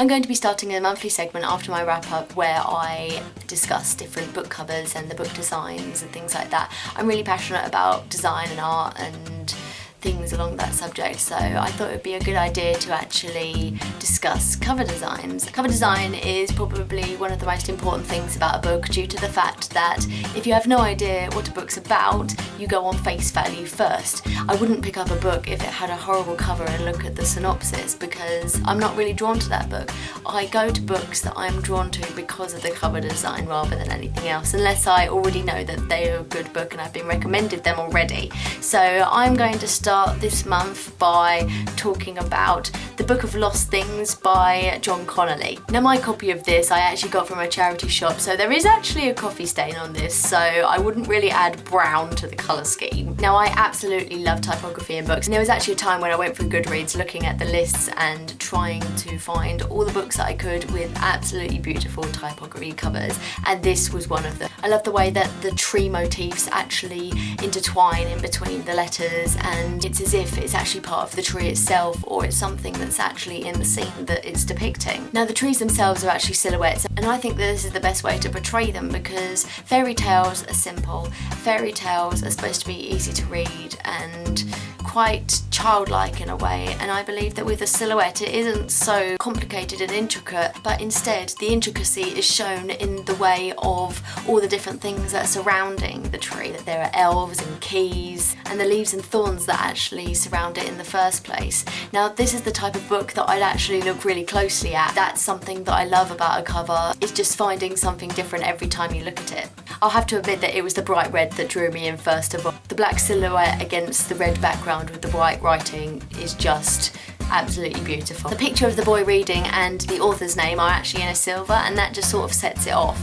I'm going to be starting a monthly segment after my wrap up where I discuss different book covers and the book designs and things like that. I'm really passionate about design and art and things along that subject, so I thought it would be a good idea to actually discuss cover designs. Cover design is probably one of the most important things about a book due to the fact that if you have no idea what a book's about, you go on face value first. I wouldn't pick up a book if it had a horrible cover and look at the synopsis because I'm not really drawn to that book. I go to books that I'm drawn to because of the cover design rather than anything else, unless I already know that they are a good book and I've been recommended them already. So I'm going to start this month by talking about The Book of Lost Things by John Connolly. Now my copy of this I actually got from a charity shop, so there is actually a coffee stain on this, so I wouldn't really add brown to the colour scheme. Now I absolutely love typography in books, and there was actually a time when I went through Goodreads looking at the lists and trying to find all the books that I could with absolutely beautiful typography covers, and this was one of them. I love the way that the tree motifs actually intertwine in between the letters, and it's as if it's actually part of the tree itself or it's something that's actually in the scene that it's depicting. Now the trees themselves are actually silhouettes, and I think that this is the best way to portray them because fairy tales are simple. Fairy tales are supposed to be easy to read and quite childlike in a way, and I believe that with a silhouette it isn't so complicated and intricate, but instead the intricacy is shown in the way of all the different things that are surrounding the tree, that there are elves and keys and the leaves and thorns that actually surround it in the first place. Now this is the type of book that I'd actually look really closely at. That's something that I love about a cover, is just finding something different every time you look at it. I'll have to admit that it was the bright red that drew me in first of all. The black silhouette against the red background with the white writing is just absolutely beautiful. The picture of the boy reading and the author's name are actually in a silver, and that just sort of sets it off.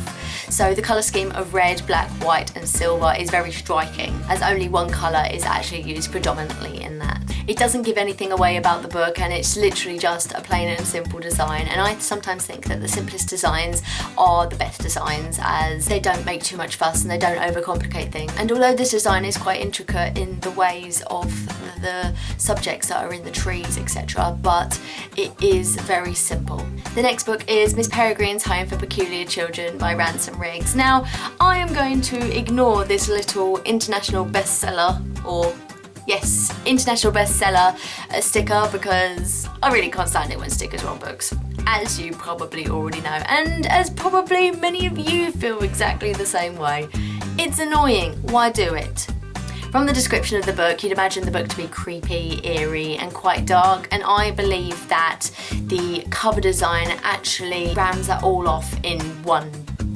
So the colour scheme of red, black, white and silver is very striking, as only one colour is actually used predominantly in that. It doesn't give anything away about the book, and it's literally just a plain and simple design, and I sometimes think that the simplest designs are the best designs as they don't make too much fuss and they don't overcomplicate things. And although this design is quite intricate in the ways of the subjects that are in the trees, etc., but it is very simple. The next book is Miss Peregrine's Home for Peculiar Children by Ransom Riggs. Now I am going to ignore this little international bestseller, or yes, international bestseller sticker, because I really can't stand it when stickers are on books, as you probably already know, and as probably many of you feel exactly the same way. It's annoying. Why do it? From the description of the book, you'd imagine the book to be creepy, eerie and quite dark, and I believe that the cover design actually rams that all off in one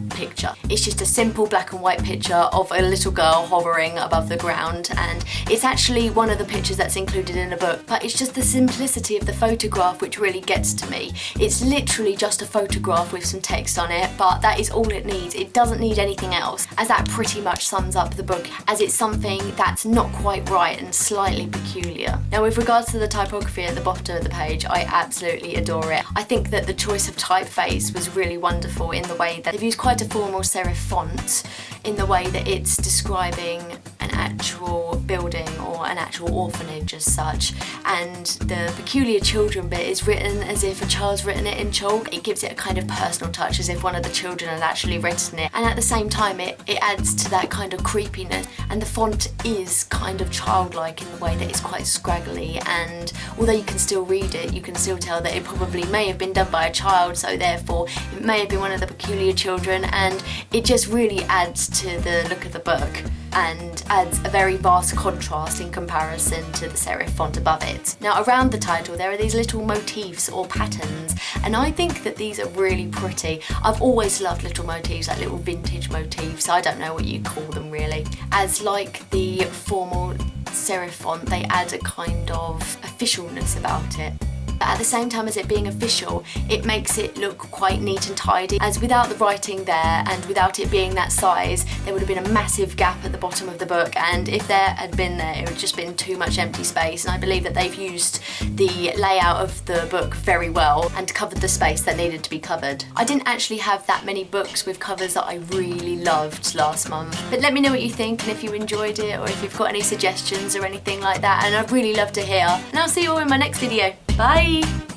picture. It's just a simple black and white picture of a little girl hovering above the ground, and it's actually one of the pictures that's included in the book, but it's just the simplicity of the photograph which really gets to me. It's literally just a photograph with some text on it, but that is all it needs. It doesn't need anything else, as that pretty much sums up the book, as it's something that's not quite right and slightly peculiar. Now with regards to the typography at the bottom of the page, I absolutely adore it. I think that the choice of typeface was really wonderful in the way that they've used quite a formal serif font in the way that it's describing an actual building or an actual orphanage as such, and the peculiar children bit is written as if a child's written it in chalk. It gives it a kind of personal touch, as if one of the children had actually written it, and at the same time it adds to that kind of creepiness, and the font is kind of childlike in the way that it's quite scraggly, and although you can still read it, you can still tell that it probably may have been done by a child, so therefore it may have been one of the peculiar children, and it just really adds to the look of the book and adds a very vast contrast in comparison to the serif font above it. Now around the title there are these little motifs or patterns, and I think that these are really pretty. I've always loved little motifs, like little vintage motifs, I don't know what you call them really. As like the formal serif font, they add a kind of officialness about it. But at the same time as it being official, it makes it look quite neat and tidy, as without the writing there and without it being that size, there would have been a massive gap at the bottom of the book, and if there had been there, it would have just been too much empty space, and I believe that they've used the layout of the book very well and covered the space that needed to be covered. I didn't actually have that many books with covers that I really loved last month, but let me know what you think and if you enjoyed it or if you've got any suggestions or anything like that, and I'd really love to hear, and I'll see you all in my next video. Bye!